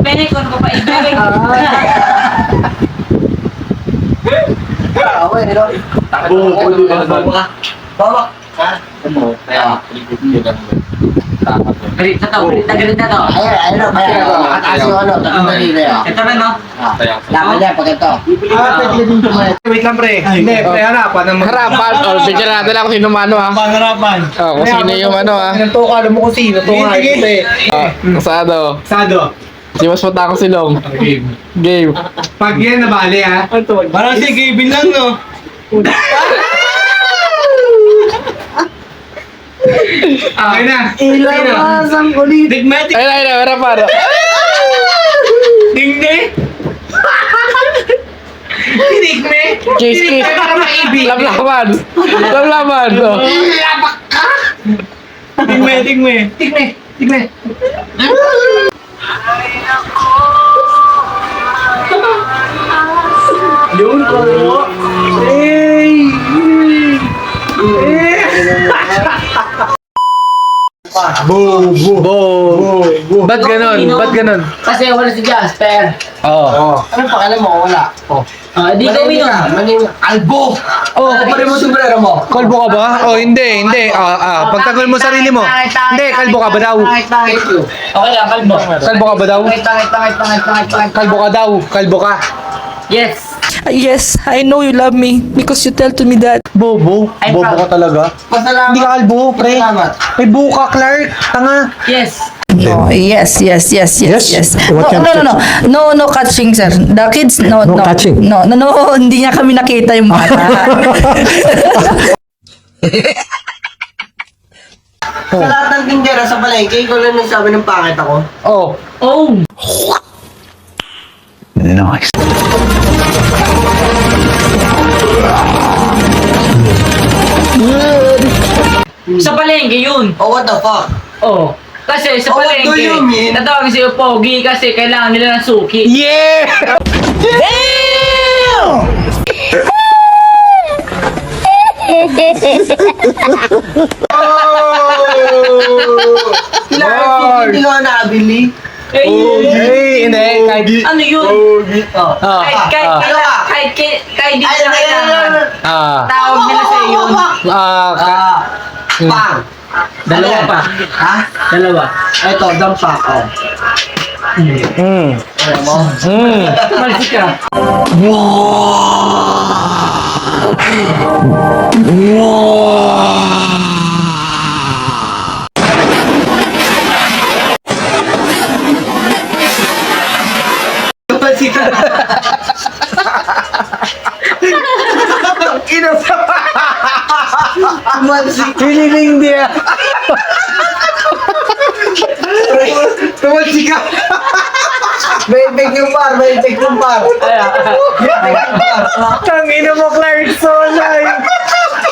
Pene ko ano pa ibigay. Away, no? Bawa ka. Bawa. Ano? Kaya, Galit na to, galit na to. Ayun, mataas yung ano, tatlong daliri, ah. Ito na no? Laman yan, pag ito. Pwede din tumayat. Wait lang, pre. Hindi, pre, harapan. Harapan. O, picture natin lang kung sino mano ha. Pangarapan. O, kung sino yung ano ha. Ito ka, alam mo kung sino. Ito nga, ito eh. Kasado. Sado. Si Mas Matako Silong. Game. Pag yan, nabali, ha? Parang si Gavin lang, no? Okay na. Ilabas ang kulit. Digmatic. Ayun, harapan. Dingde. Digme. Kiss, kiss. Para maibig. Lamlaman. Lamlaman. O. Digme. Yun ko. Ba't ganun? Ba't ganun? Kasi wala si Jasper. Oo. Anong pakialam mo? Wala. Di ko Maning albo. Oh, Pare mo sombrero mo. kalbo ka ba? Oh, hindi. Pagtanggol mo sarili mo. Hindi, kalbo ka ba daw? Thank you. Okay lang, kalbo. Kalbo ka ba daw? Pangit. Kalbo ka daw. Kalbo ka. Yes. Yes, I know you love me because you tell to me that. Bobo. I'm Bobo proud. ka talaga. Pasalamat. Hindi ka kalbo, pre. Pasalamat. May buho ka, Clark. Tanga. Yes. No, yes. What kind of No catching, sir. The kids, no. catching? No, hindi niya kami nakita yung bata. Sa lahat ng tindera sa palengke, ikaw lang nagsabi ng pangit ako. Oh. Oh. Sa palengke yun. Oh, what the fuck? Oh. Kasi sa Oh, what do palengke, you mean? natawag sa'yo pogi kasi kailangan nila ng suki. Yeah! Hindi ko nabili. Hey, hindi. Kahit... Ano yun? Oh. Kahit di na kailangan. Tawag nila sa'yo yun. Pang. Dalawa pa. Ha? Dalawa. Ito, dampak. Oh. Alam mo? Malsi ka. Hililing dia. Tumalsi ka! May yung par. Tangina mo, Clarkson.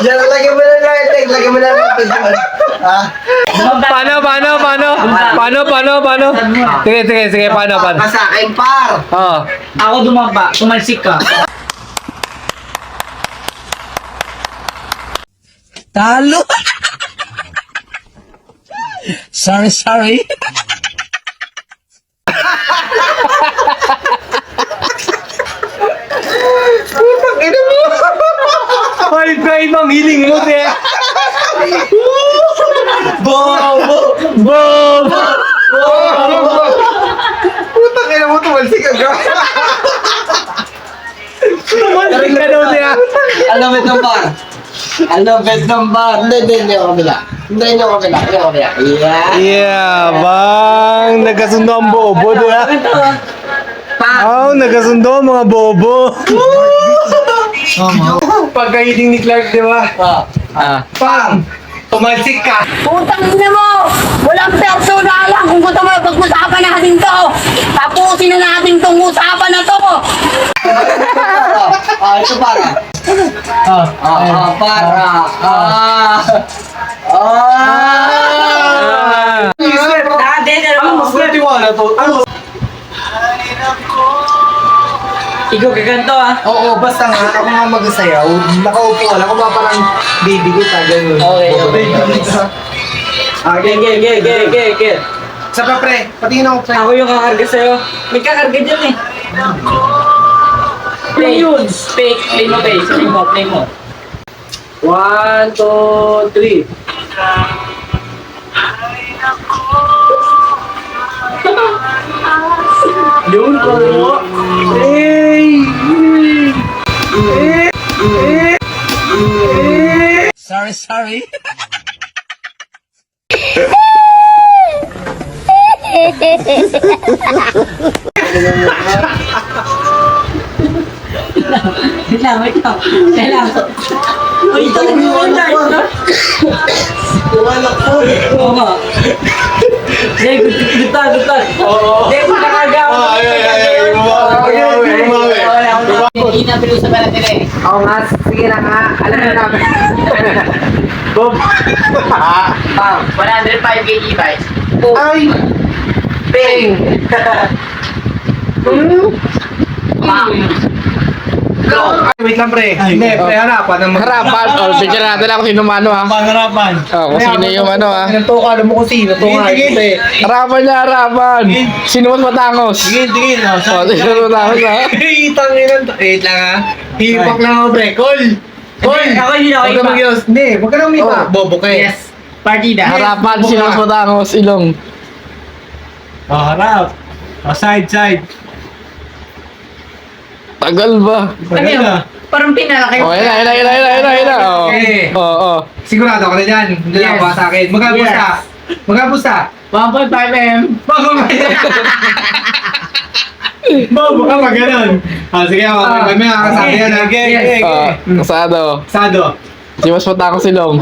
Yan, lagyan mo na lighting. Lagyan mo na lighting. Ha? Paano? Sige, paano? Sa akin, par. Oh. Ako dumaba, tumalsik ka. Talo. Sorry. Ay, ang hiling mo, te. Bobo! Putang ina mo, tumalsik agad. Tumalsik ka daw, te. Alam ng par. Hindi yung kabila. Yeah. Yeah, bang. Nagkasundo ang bobo, di ba? Nagkasundo ang mga bobo. Pagkahiling ni Clark, di ba? Pang! Tumalsik ka! Putang ina mo! Walang personalan kung gusto mo pag-usapan natin to! Tapusin na natin tong usapan na to! Ito para. Tiwala to. Ikaw kaganto ah. Oo, basta nga, ako nga mag-asayaw. Nakaupo ka lang, ako ba parang baby ko ta, ganun. Okay. Okay. Get. Sa pa, pre. Patingin ako, pre. Ako yung kakarga sa'yo. May kakarga dyan eh. Play yun. Play mo, play. Play mo, play mo. 1, 2, 3. Yun, bro. Sorry. Wait lang. Uy, ito na yung Lord. Wala po. Oo nga. Hindi, good talk. Hindi, kung nakarga ako. Hindi na pinusapan natin eh. Oo nga, sige na nga. Alam mo namin. Bob. 105 kg bike. Ay! Ping! Wait lang, pre. Hindi, pre, harapan. Harapan. Picture natin ako sino mano ha. Harapan. Kung sino yung ano ha. Pinanto ka, alam mo kung sino. Ito nga, pre. Harapan niya, harapan. Sino mas matangos? Tingin. Oh, sino mas matangos ha? Tanginan. Wait lang, ha. Hipak lang ako, pre. Call. Ako yun, Huwag ka mag-ios. Hindi, huwag ka nang umipa. Bobo ka eh. Yes. Partida. Harapan, sino mas matangos? Ilong. Harap. Side. Tagal ba? Ano yun? Parang pinalaki. Oh, ayun na. Oh. Okay. Oo. Sigurado ka na dyan. Hindi Yes. lang ba sa akin. Magkabos ka. 1.5 m. Bobo ka pa ganun. Sige ako. May makakasabi yan. Okay. Kasado. Sado. Sino mas matangos ilong?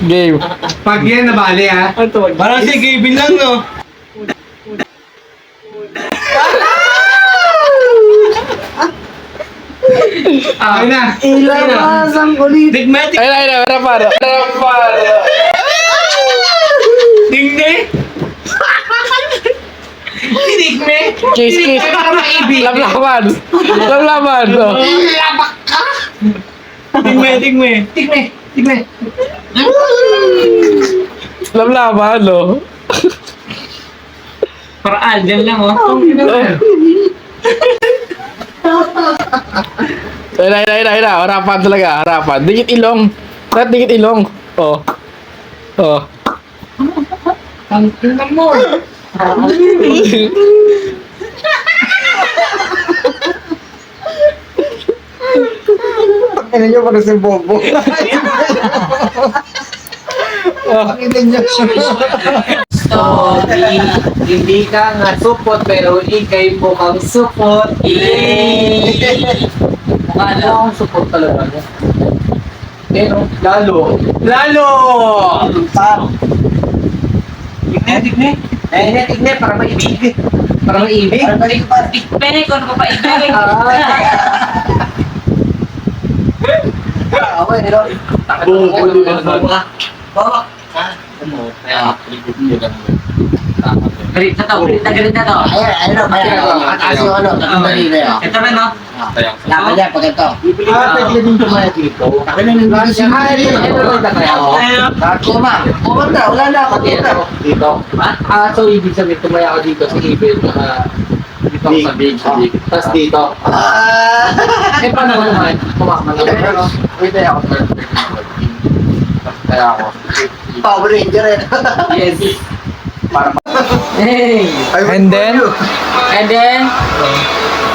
Game. Pag yan nabali ha. Parang si Gavin lang no. Ayun na. Ilabasang ulit. Digmatic. Ayun na, harapan. Digme. Digme. Kiss. Lamlaman. Oh. Digme. Lamlaman, no? Parang Alden lang oh. Ayun na. Harapan talaga, harapan. Dikit ilong. Lahat dikit ilong. Oh. Ang tingnan mo. Ano nyo parang si Bobo? Ano nyo? Sorry, hindi ka nga supot pero ikay mukhang supot. Mukha Ano lang. akong supot talaga? Pero lalo. Digme, para maibig. Para maibig. Pene ko ano pa ibig. Okay, pero bobo ka. Galit na to. Galit na to. Mataas yung ano, tatandali na yun. Ito na no. Laban yan, pag ito. Pwede din tumaya dito. Ito Kumanda, wala na ako dito. Dito. So ibig sabihin tumaya ako dito sa ibig dito ako sa big. Tapos dito. Paano ko naman? Kumakman ako. Pwede ako kaya ako. Power Ranger eh. Yes. Para Hey. And then?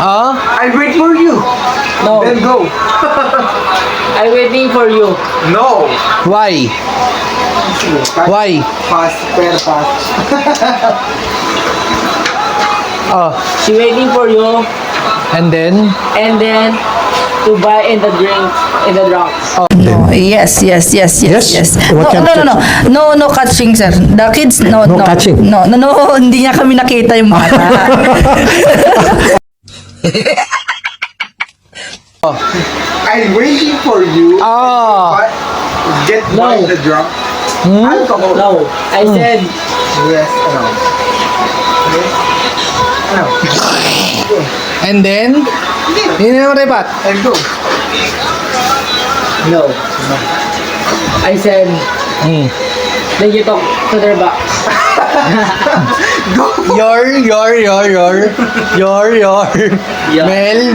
I'll wait for you. No. Then go. I'm waiting for you. No. Why? Fast, very fast. Oh. She waiting for you. And then? To buy in the drinks, in the drunks. No, yes. No catching, sir. The kids, no. Catching. No, hindi niya kami nakita yung bata. I'm waiting for you. Oh. But get by the drunk. Alcohol. No, I said, Yes, ano. Ano? And then? Yun yung rebat. And go. no. I said, Then you talk to their back. Your.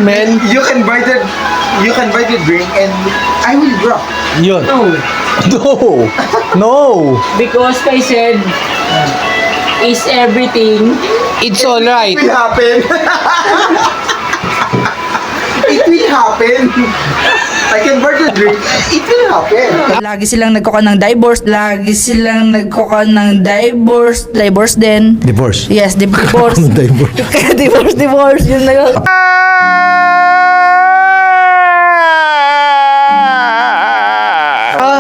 Mel. You can buy the drink and I will drop. Yun. No. No. Because I said, is everything. It's alright. It will happen. It will happen. I can buy the drink. It will happen. Lagi silang nagkuka ng divorce. Lagi silang nagkuka ng divorce. Divorce din. Divorce. Yes, divorce. Divorce. divorce. Yun na yun.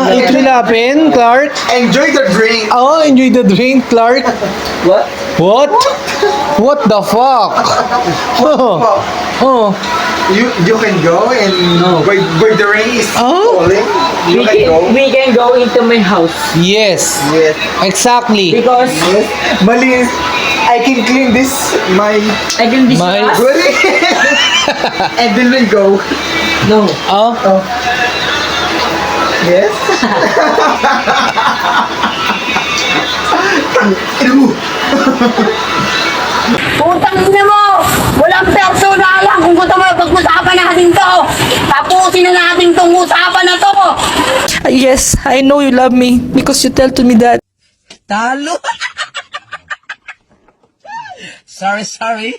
It will happen, Clark. Enjoy the drink. Oh, enjoy the drink, Clark. What? What? What the fuck? Oh. You can go and where the rain is Oh. falling. You can go. We can go into my house. Yes. Yes. Exactly. Because Mali, I can clean this my I can be My- body and then we'll go. No. Oh. Yes. Putang ina mo! Walang personalan kung gusto mo pag-usapan natin to! Tapusin na natin tong usapan na to! Yes, I know you love me because you tell to me that. Talo. Sorry.